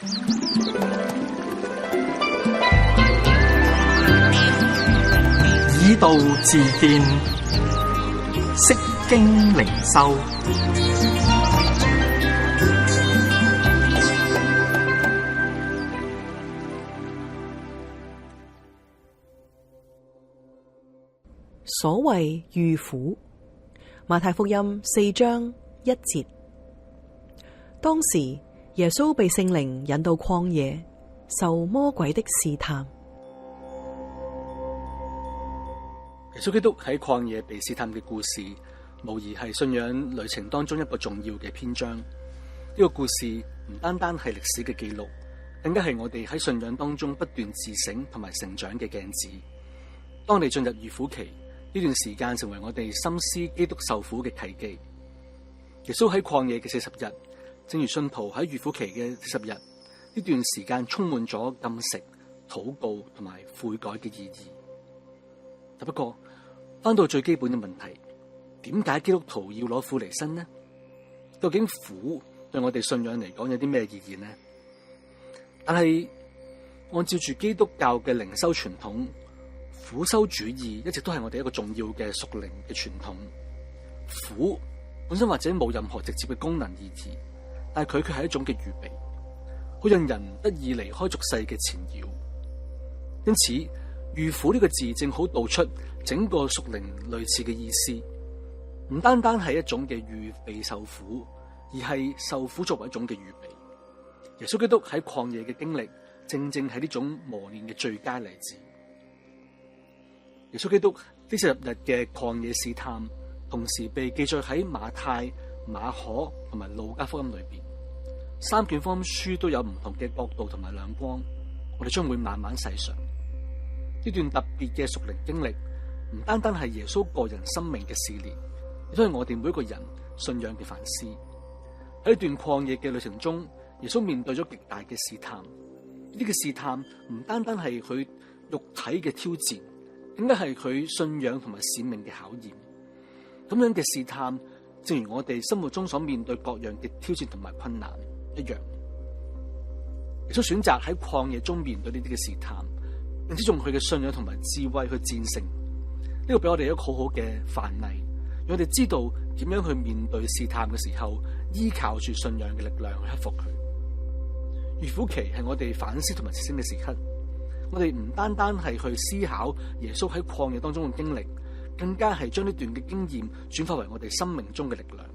以道自見，釋經靈修。所謂遇苦，馬太福音4章1節。當時耶穌被聖靈引到曠野，受魔鬼的試探。耶穌基督喺曠野被試探嘅故事，無疑係信仰旅程當中一個重要嘅篇章。呢個故事唔單單係歷史嘅記錄，更加係我哋喺信仰當中不斷自省同埋成長嘅鏡子。當你進入遇苦期，呢段時間成為我哋深思基督受苦嘅契機。耶穌喺曠野嘅40日，正如信徒喺遇苦期嘅40日，呢段時間充滿咗禁食、禱告同埋悔改嘅意義。不過，翻到最基本嘅問題，點解基督徒要攞苦嚟辛呢？究竟苦對我哋信仰嚟講有啲咩意義呢？但係按照住基督教嘅靈修傳統，苦修主義一直都係我哋一個重要嘅屬靈嘅傳統。苦本身或者冇任何直接嘅功能意義，但係佢卻係一種嘅預備，好讓人得以離開俗世嘅纏繞。因此，遇苦呢個字正好道出整個屬靈類似嘅意思，唔單單係一種嘅預備受苦，而係受苦作為一種嘅預備。耶穌基督喺曠野嘅經歷，正正係呢種磨練嘅最佳例子。耶穌基督呢40日嘅曠野試探，同時被記載喺馬太、馬可同埋路加福音裏邊。三卷福音書都有唔同嘅角度同埋亮光，我哋將會慢慢細嘗。呢段特別嘅屬靈經歷，唔單單係耶穌個人生命嘅試煉，亦都係我哋每一個人信仰嘅反思。喺呢段曠野嘅旅程中，耶穌面對咗極大嘅試探。呢啲嘅試探唔單單係佢肉體嘅挑戰，更加係佢信仰同埋使命嘅考驗。咁樣嘅試探，正如我哋生活中所面對各樣嘅挑戰同埋困難一樣。耶穌選擇喺曠野中面對呢啲嘅試探，並且用佢嘅信仰同埋智慧去戰勝。呢個俾我哋一個好好嘅範例，讓我哋知道點樣去面對試探嘅時候，依靠住信仰嘅力量去克服佢。遇苦期係我哋反思同埋提升嘅時刻，我哋唔單單係去思考耶穌喺曠野當中嘅經歷，更加係將呢段嘅經驗轉化為我哋生命中嘅力量。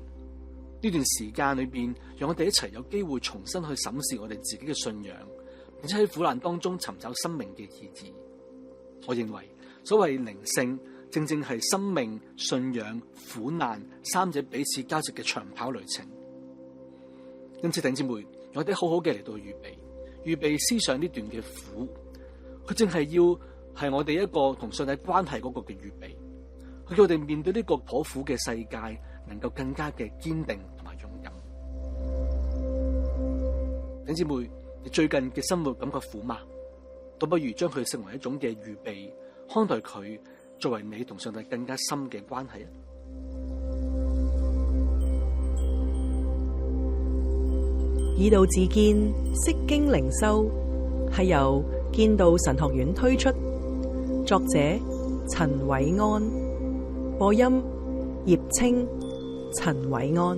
呢段時間裏邊，讓我哋一齊有機會重新去審視我哋自己嘅信仰，並且喺苦難當中尋找生命嘅意義。我認為所謂靈性，正正係生命、信仰、苦難三者彼此交織嘅長跑旅程。因此，弟兄姊妹，我哋好好嘅嚟到預備思想呢段嘅苦，佢正係要係我哋一個同上帝關係嗰個嘅預備，佢叫我哋面對呢個頗苦嘅世界，能夠更加嘅堅定同埋勇敢。弟兄姊妹，你最近嘅生活感覺苦嗎？倒不如將佢成為一種嘅預備，看待佢作為你同上帝更加深嘅關係啊！以道自見，釋經靈修係由建道神學院推出，作者陳韋安，播音葉清、陳韋安。